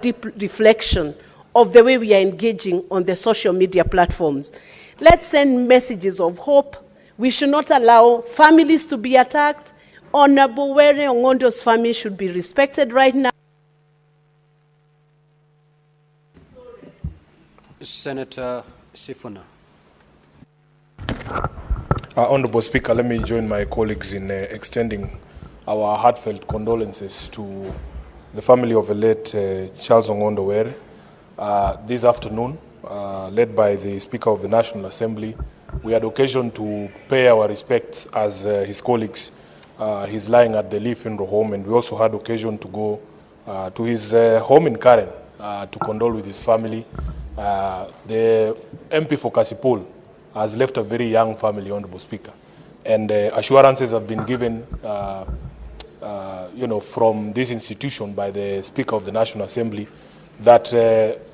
deep reflection of the way we are engaging on the social media platforms. Let's send messages of hope. We should not allow families to be attacked. Honorable Were Ongondo's family should be respected right now. Senator Sifuna. Honorable Speaker, let me join my colleagues in extending our heartfelt condolences to the family of the late Charles Ongondo Were. This afternoon, led by the Speaker of the National Assembly, we had occasion to pay our respects as his colleagues. He's lying at the Lee Funeral Home, and we also had occasion to go to his home in Karen to condole with his family. The MP for Kasipul has left a very young family, Honorable Speaker, and assurances have been given from this institution by the Speaker of the National Assembly that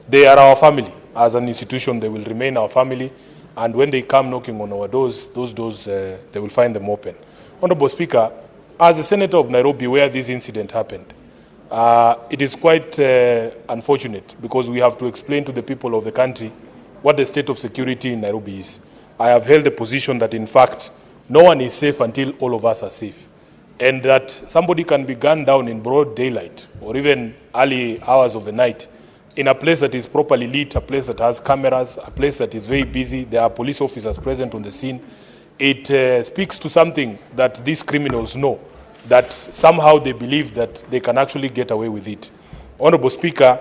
they are our family. As an institution, they will remain our family, and when they come knocking on our doors, those doors, they will find them open. Honorable Speaker, as a senator of Nairobi where this incident happened, it is quite unfortunate because we have to explain to the people of the country what the state of security in Nairobi is. I have held the position that, in fact, no one is safe until all of us are safe, and that somebody can be gunned down in broad daylight or even early hours of the night in a place that is properly lit, a place that has cameras, a place that is very busy. There are police officers present on the scene. It speaks to something that these criminals know, that somehow they believe that they can actually get away with it. Honorable Speaker,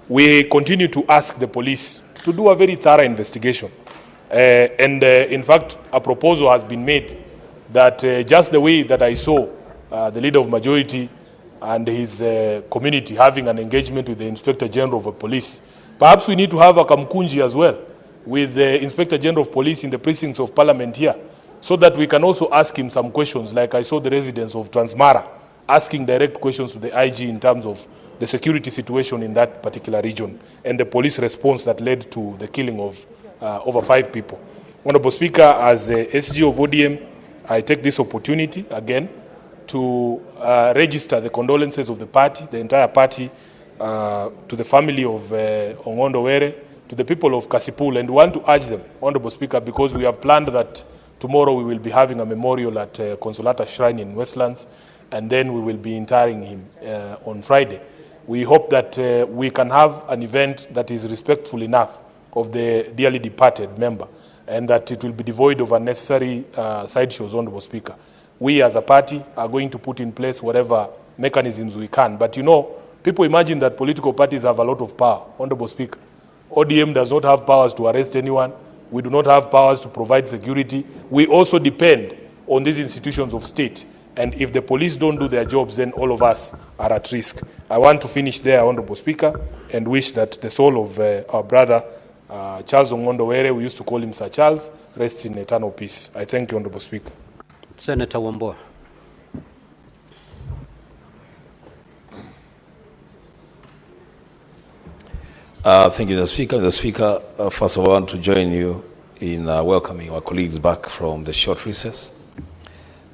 we continue to ask the police to do a very thorough investigation. In fact, a proposal has been made that just the way that I saw the Leader of Majority and his community having an engagement with the Inspector General of Police, perhaps we need to have a kamkunji as well with the Inspector General of Police in the precincts of Parliament here, so that we can also ask him some questions, like I saw the residents of Transmara asking direct questions to the IG in terms of the security situation in that particular region and the police response that led to the killing of over 5 people. Honorable Speaker, as the SG of ODM, I take this opportunity again to register the condolences of the party, the entire party, to the family of Ongondo Were, to the people of Kasipul, and want to urge them, Honorable Speaker, because we have planned that tomorrow we will be having a memorial at Consolata Shrine in Westlands, and then we will be interring him on Friday. We hope that we can have an event that is respectful enough of the dearly departed member, and that it will be devoid of unnecessary sideshows, Honorable Speaker. We as a party are going to put in place whatever mechanisms we can. But you know, people imagine that political parties have a lot of power, Honorable Speaker. ODM does not have powers to arrest anyone. We do not have powers to provide security. We also depend on these institutions of state. And if the police don't do their jobs, then all of us are at risk. I want to finish there, Honorable Speaker, and wish that the soul of our brother, Charles Ongondo Were, we used to call him Sir Charles, rests in eternal peace. I thank you, Honorable Speaker. Senator Wambua. Thank you, Mr. Speaker. Mr. Speaker, first of all, I want to join you in welcoming our colleagues back from the short recess.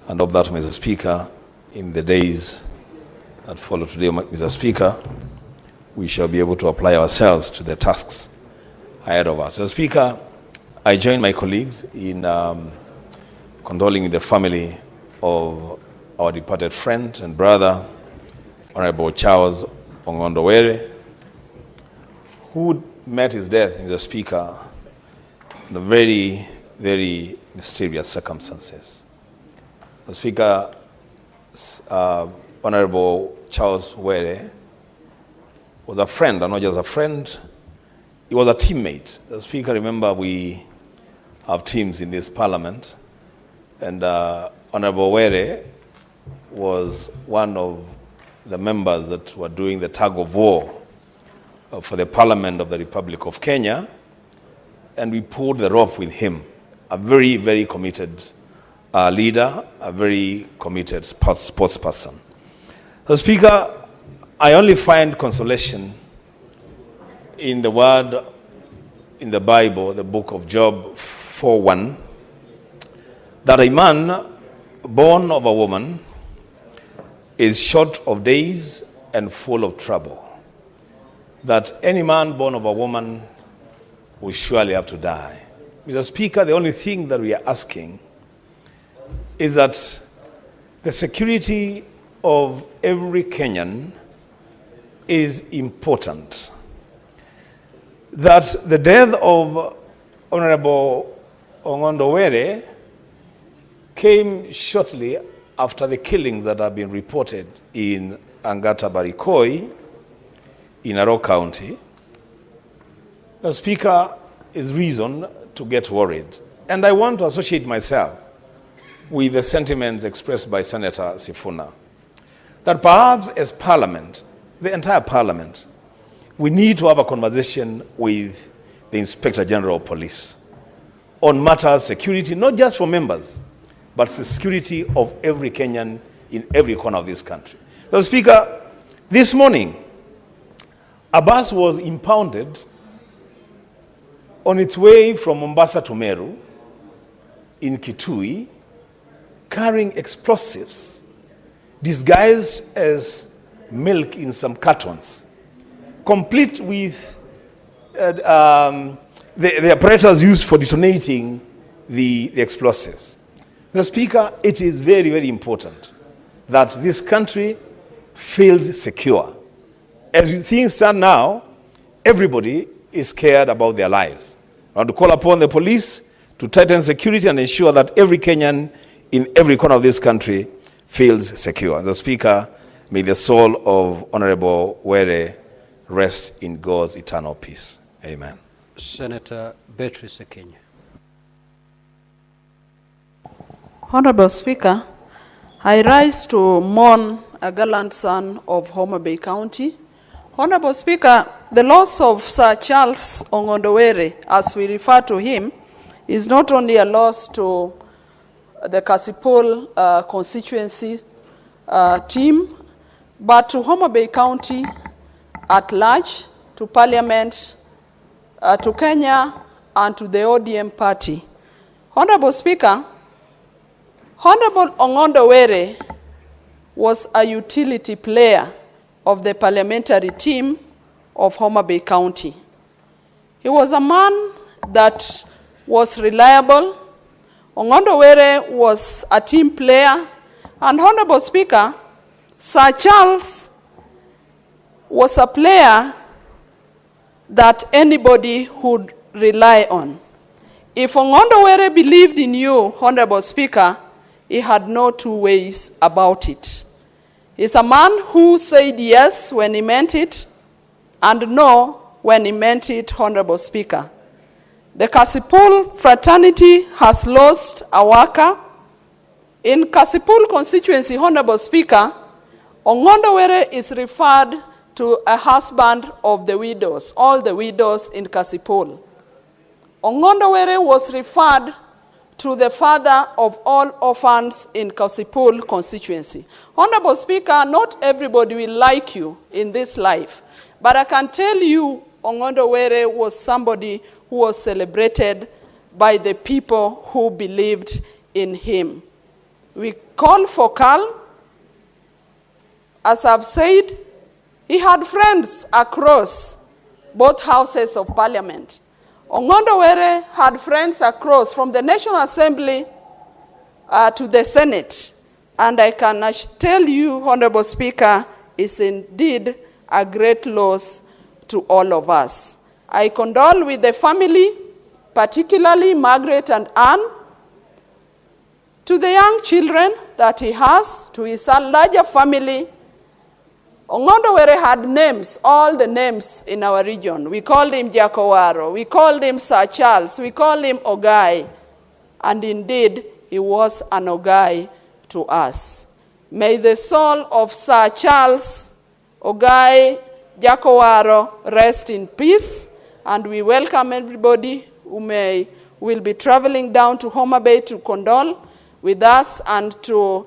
And hope that, Mr. Speaker, in the days that follow today, Mr. Speaker, we shall be able to apply ourselves to the tasks ahead of us. Mr. Speaker, I join my colleagues in condoling with the family of our departed friend and brother, Honorable Charles Ongondo Were, who met his death, Mr. Speaker, in very, very mysterious circumstances. Mr. Speaker, Honorable Charles Were was a friend, and not just a friend, he was a teammate. Mr. Speaker, remember we have teams in this parliament, and Honorable Were was one of the members that were doing the tug of war for the Parliament of the Republic of Kenya, and we pulled the rope with him. A very, very committed leader, a very committed sports person. So, Speaker, I only find consolation in the word in the Bible, the book of Job 4:1, that a man born of a woman is short of days and full of trouble. that any man born of a woman will surely have to die. Mr. Speaker, the only thing that we are asking is that the security of every Kenyan is important. That the death of Honorable Ongondo came shortly after the killings that have been reported in Angata Barikoi in Narok County. The Speaker is reason to get worried. And I want to associate myself with the sentiments expressed by Senator Sifuna, that perhaps as Parliament, the entire Parliament, we need to have a conversation with the Inspector General of Police on matters security, not just for members, but the security of every Kenyan in every corner of this country. So, Speaker, this morning, a bus was impounded on its way from Mombasa to Meru in Kitui, carrying explosives disguised as milk in some cartons, complete with the apparatus used for detonating the explosives. The Speaker, it is very, very important that this country feels secure. As things stand now, everybody is scared about their lives. I want to call upon the police to tighten security and ensure that every Kenyan in every corner of this country feels secure. The Speaker, may the soul of Honorable Were rest in God's eternal peace. Amen. Senator Beatrice Kenya. Honorable Speaker, I rise to mourn a gallant son of Homa Bay County. Honorable Speaker, the loss of Sir Charles Ongondo, as we refer to him, is not only a loss to the Kasipul constituency team, but to Homa Bay County at large, to Parliament, to Kenya, and to the ODM party. Honorable Speaker, Honorable Ongondo was a utility player of the parliamentary team of Homa Bay County. He was a man that was reliable. Ongondo was a team player. And Honorable Speaker, Sir Charles was a player that anybody would rely on. If Ongondo believed in you, Honorable Speaker, he had no two ways about it. He's a man who said yes when he meant it and no when he meant it, Honorable Speaker. The Kasipul fraternity has lost a worker. In Kasipul constituency, Honorable Speaker, Ongondo is referred to a husband of the widows, all the widows in Kasipul. Ongondo was referred to the father of all orphans in Kasipul constituency. Honorable Speaker, not everybody will like you in this life, but I can tell you Ongondo was somebody who was celebrated by the people who believed in him. We call for calm. As I've said, he had friends across both houses of parliament. Ongondo had friends across from the National Assembly to the Senate. And I can tell you, Honorable Speaker, is indeed a great loss to all of us. I condole with the family, particularly Margaret and Anne, to the young children that he has, to his larger family. Ongondo had names, all the names in our region. We called him Jakowaro, we called him Sir Charles, we called him Ogai. And indeed, he was an Ogai to us. May the soul of Sir Charles Ogai Jakowaro rest in peace. And we welcome everybody who will be traveling down to Homa Bay to condole with us and to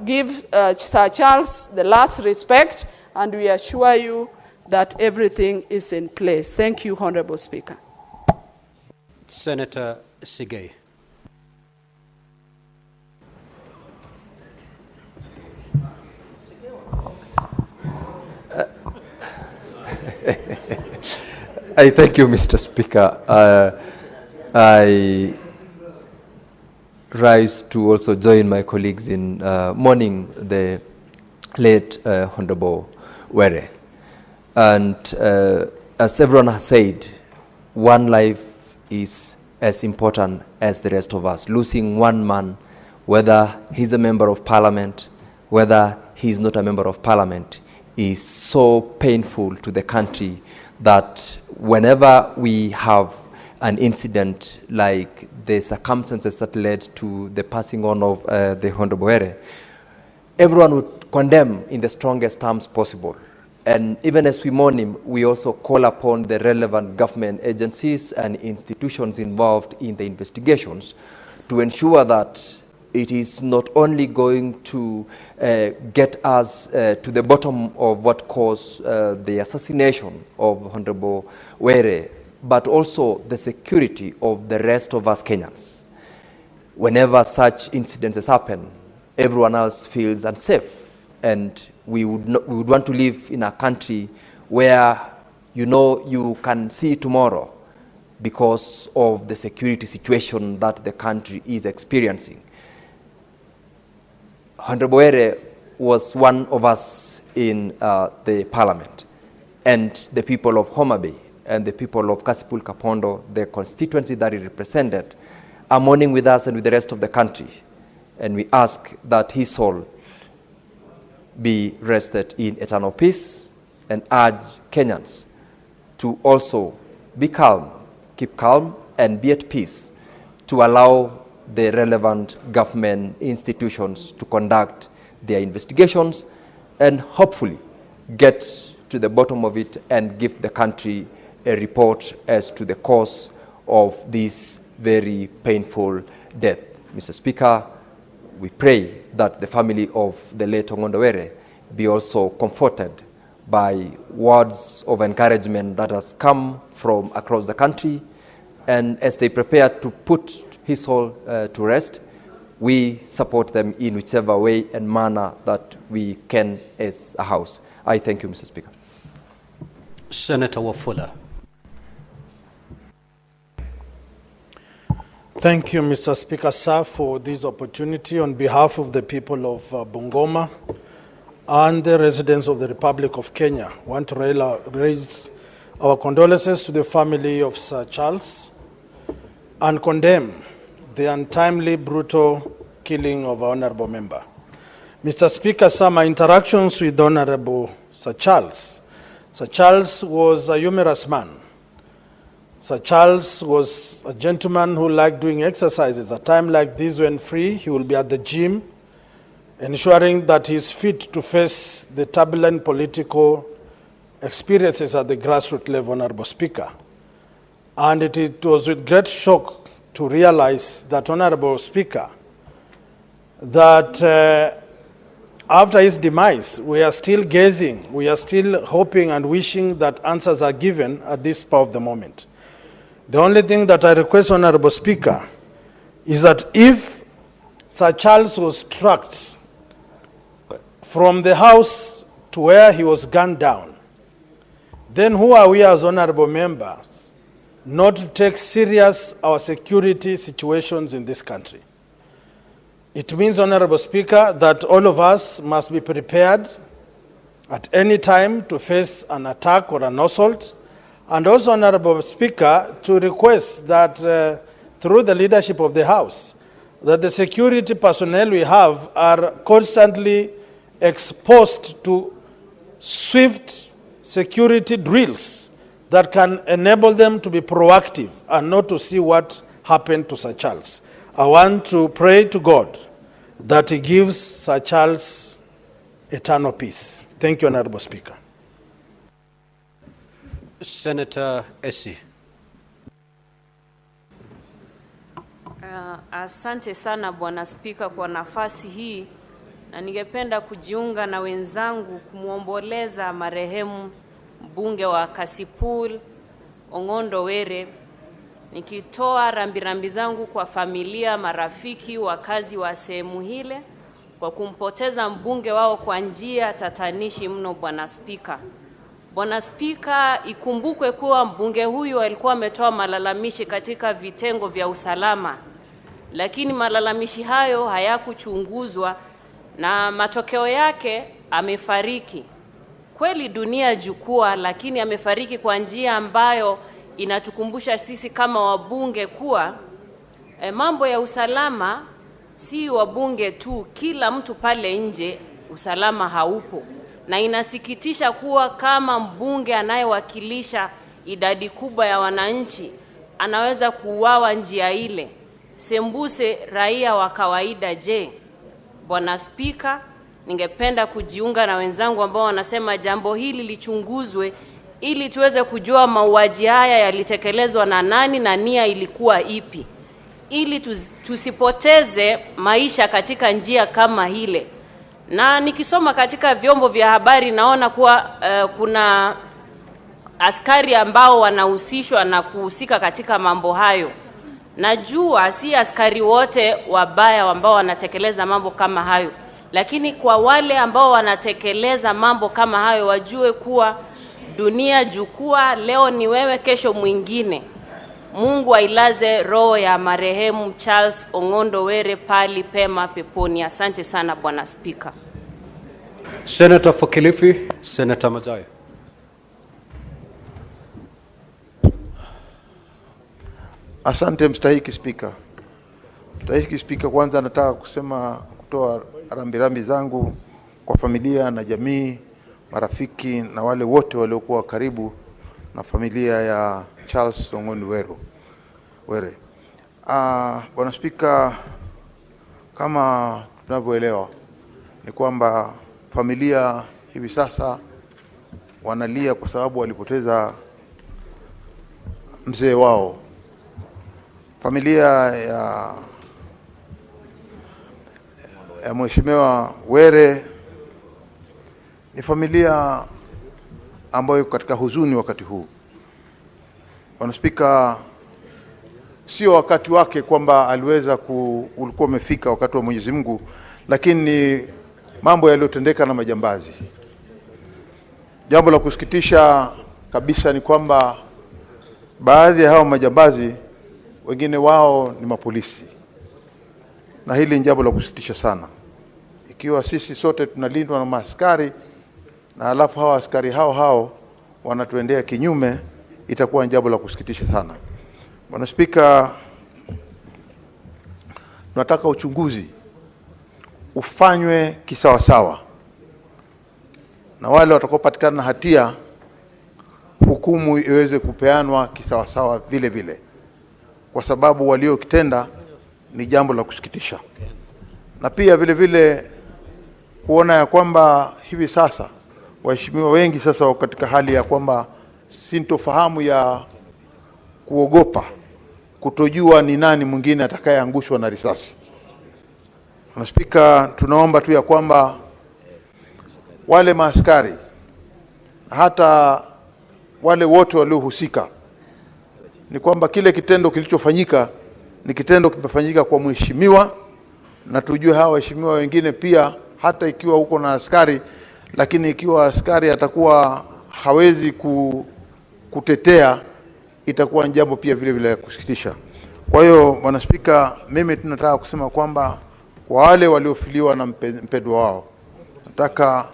give Sir Charles the last respect, and we assure you that everything is in place. Thank you, Honorable Speaker. Senator Sigei. I thank you, Mr. Speaker. I rise to also join my colleagues in mourning the late Honorable Were. And as everyone has said, one life is as important as the rest of us. Losing one man, whether he's a member of parliament, whether he's not a member of parliament, is so painful to the country that whenever we have an incident like the circumstances that led to the passing on of the Honorable Were, everyone would condemn in the strongest terms possible. And even as we mourn him, we also call upon the relevant government agencies and institutions involved in the investigations to ensure that it is not only going to get us to the bottom of what caused the assassination of Honorable Were, but also the security of the rest of us Kenyans. Whenever such incidences happen, everyone else feels unsafe, and we would want to live in a country where you can see tomorrow because of the security situation that the country is experiencing. Honorable Were was one of us in the parliament, and the people of Homa Bay and the people of Kasipul Kapondo, the constituency that he represented, are mourning with us and with the rest of the country. And we ask that his soul be rested in eternal peace, and urge Kenyans to also be calm, keep calm, and be at peace to allow the relevant government institutions to conduct their investigations and hopefully get to the bottom of it and give the country a report as to the cause of this very painful death. Mr. Speaker, we pray that the family of the late Ongondo Were be also comforted by words of encouragement that has come from across the country, and as they prepare to put his soul to rest, we support them in whichever way and manner that we can as a House. I thank you, Mr. Speaker. Senator Wafula. Thank you, Mr. Speaker, sir, for this opportunity on behalf of the people of Bungoma and the residents of the Republic of Kenya. I want to raise our condolences to the family of Sir Charles and condemn the untimely, brutal killing of our honorable member. Mr. Speaker, sir, my interactions with Honorable Sir Charles was a humorous man. Sir Charles was a gentleman who liked doing exercises. At a time like this, when free, he will be at the gym, ensuring that he is fit to face the turbulent political experiences at the grassroots level, Honorable Speaker. And it was with great shock to realize that, Honorable Speaker, that after his demise, we are still gazing, we are still hoping and wishing that answers are given at this spur of the moment. The only thing that I request, Honorable Speaker, is that if Sir Charles was tracked from the house to where he was gunned down, then who are we as honorable members not to take serious our security situations in this country? It means, Honorable Speaker, that all of us must be prepared at any time to face an attack or an assault. And also, Honorable Speaker, to request that through the leadership of the House, that the security personnel we have are constantly exposed to swift security drills that can enable them to be proactive and not to see what happened to Sir Charles. I want to pray to God that he gives Sir Charles eternal peace. Thank you, Honorable Speaker. Senator Essie. Asante sana Bwana Spika kwa nafasi hii, na ningependa kujiunga na wenzangu kumuomboleza marehemu mbunge wa Kasipul Ongondo Were, nikitoa rambirambi zangu kwa familia, marafiki, wakazi wa sehemu hile kwa kumpoteza mbunge wao kwa njia tatanishi mno Bwana Spika. Bwana Spika, ikumbukwe kuwa mbunge huyu alikuwa ametoa malalamishi katika vitengo vya usalama, lakini malalamishi hayo hayakuchunguzwa na matokeo yake amefariki. Kweli dunia jukwaa, lakini amefariki kwa njia ambayo inatukumbusha sisi kama wabunge kuwa mambo ya usalama si wabunge tu, kila mtu pale nje usalama haupo. Na inasikitisha kuwa kama mbunge anayewakilisha idadi kubwa ya wananchi anaweza kuuawa njia ile, sembuse raia wa kawaida je? Bwana Spika, ningependa kujiunga na wenzangu ambao wanasema jambo hili lichunguzwe ili tuweze kujua mauaji haya yalitekelezwa na nani na nia ilikuwa ipi, ili tusipoteze maisha katika njia kama hile. Na nikisoma katika vyombo vya habari naona kuwa kuna askari ambao wanahusishwa na kuhusika katika mambo hayo. Najua si askari wote wabaya ambao wanatekeleza mambo kama hayo, lakini kwa wale ambao wanatekeleza mambo kama hayo wajue kuwa dunia jukwaa, leo ni wewe, kesho mwingine. Mungu ailaze roho ya marehemu Charles Ongondo Were pali pema peponi. Asante sana Bwana Spika. Senator for Kilifi, Senator Mazaya. Asante mstahiki Spika. Mstahiki Spika, kwanza nataka kutoa rambirambi zangu kwa familia na jamii, marafiki na wale wote waliokuwa karibu na familia ya Charles Ongondo Were. Bwana Spika, kama tunavyoelewa ni kwamba familia hivi sasa wanalia kwa sababu walipoteza mzee wao. Familia ya Mheshimiwa Were ni familia ambayo katika huzuni wakati huu. Bwana Spika, sio wakati wake kwamba aliweza ulikuwa umefika wakati wa Mwenyezi Mungu, lakini ni mambo yaliyotendeka na majambazi. Jambo la kusikitisha kabisa ni kwamba baadhi ya hao majambazi wengine wao ni mapolisi. Na hili ni jambo la kusikitisha sana. Ikiwa sisi sote tunalindwa na maaskari na alafu hao askari hao wanatuendea kinyume, itakuwa ni jambo la kusikitisha sana. Bwana Spika, tunataka uchunguzi ufanywe kisawasawa, na wale watakaopatikana na hatia hukumu iweze kupeanwa kisawasawa vile vile, kwa sababu waliokitenda ni jambo la kusikitisha. Na pia vile vile kuona ya kwamba hivi sasa waheshimiwa wengi sasa wako katika hali ya kwamba sintofahamu ya kuogopa, kutojua ni nani mwingine atakayeangushwa na risasi. Bwana Spika, tunaomba tu ya kwamba wale maaskari hata wale wote waliohusika, ni kwamba kile kitendo kilichofanyika ni kitendo kimefanyika kwa mheshimiwa, na tujue hawa waheshimiwa wengine pia, hata ikiwa huko na askari, lakini ikiwa askari atakuwa hawezi kutetea, itakuwa jambo pia vile vile kusikitisha. Kwa hiyo Bwana Spika, mimi tunataka kusema kwamba kwa wale waliofiliwa na mpendwa wao, nataka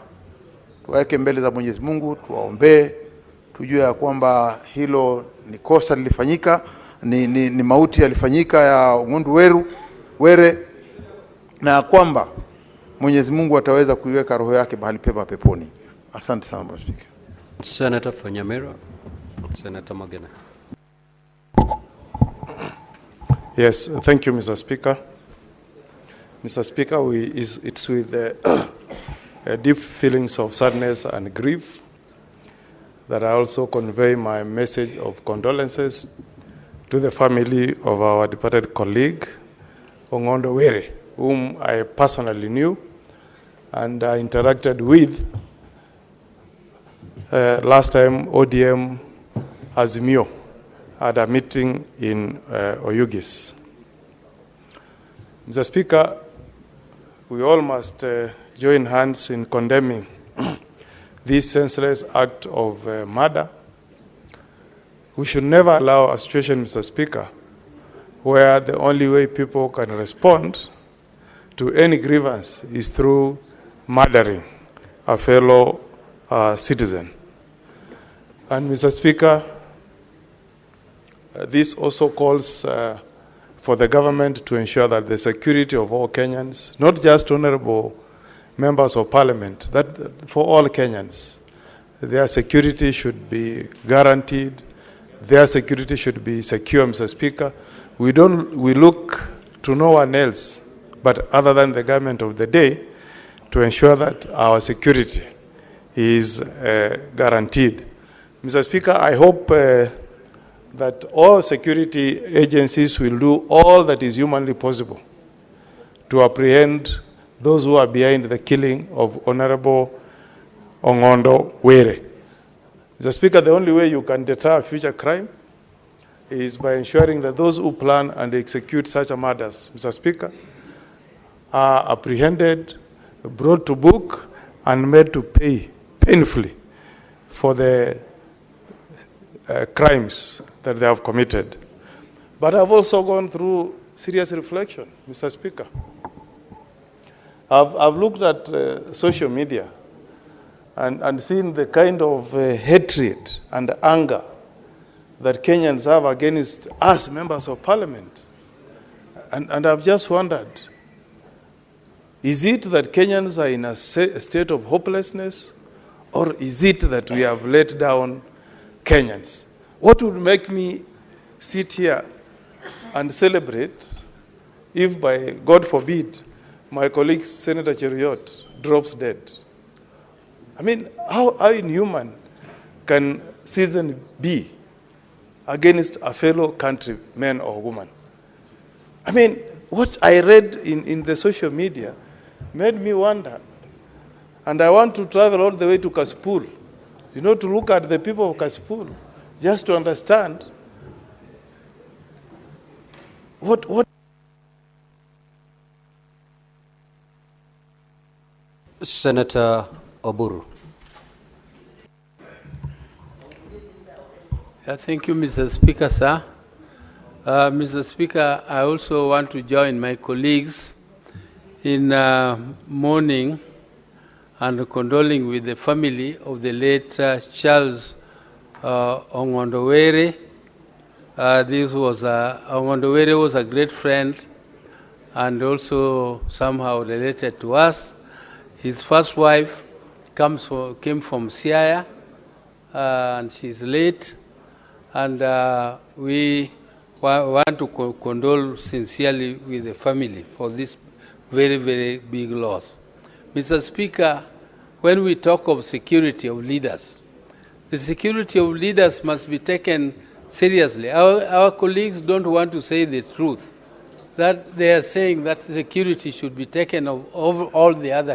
tuweke mbele za Mwenyezi Mungu, tuwaombee, tujue ya kwamba hilo ni kosa lilifanyika, ni mauti yalifanyika ya Ongondo Were, na kwamba Mwenyezi Mungu ataweza kuiweka roho yake mahali pema peponi. Asante sana Bwana Spika. Senator for Nyamira, Senator Magena. Yes, thank you, Mr. Speaker. Mr. Speaker, it's with deep feelings of sadness and grief that I also convey my message of condolences to the family of our departed colleague, Ongondo Were, whom I personally knew and I interacted with last time ODM Azimio at a meeting in Oyugis. Mr. Speaker, we all must join hands in condemning this senseless act of murder. We should never allow a situation, Mr. Speaker, where the only way people can respond to any grievance is through murdering a fellow citizen. And Mr. Speaker, this also calls for the government to ensure that the security of all Kenyans, not just honorable members of parliament, that for all Kenyans, their security should be guaranteed, their security should be secure, Mr. Speaker. We look to no one else but other than the government of the day to ensure that our security is guaranteed. Mr. Speaker, I hope that all security agencies will do all that is humanly possible to apprehend those who are behind the killing of Honorable Ongondo Were. Mr. Speaker, the only way you can deter future crime is by ensuring that those who plan and execute such murders, Mr. Speaker, are apprehended, brought to book, and made to pay painfully for the crimes that they have committed. But I've also gone through serious reflection, Mr. Speaker. I've looked at social media and seen the kind of hatred and anger that Kenyans have against us, members of parliament. And I've just wondered, is it that Kenyans are in a state of hopelessness, or is it that we have let down Kenyans? What would make me sit here and celebrate if, by God forbid, my colleague Senator Cheruiyot drops dead? I mean, how inhuman can citizen be against a fellow countryman or woman? I mean, what I read in the social media made me wonder. And I want to travel all the way to Kasipul, to look at the people of Kasipul, just to understand what. Senator Oburu. Thank you, Mr. Speaker, sir. Mr. Speaker, I also want to join my colleagues in mourning and condoling with the family of the late Charles Ongondo Were. Ongondo Were was a great friend and also somehow related to us. His first wife came from Siaya, and she's late, and we want to condole sincerely with the family for this very, very big loss. Mr. Speaker, when we talk of security of leaders, the security of leaders must be taken seriously. Our colleagues don't want to say the truth, that they are saying that security should be taken of all the other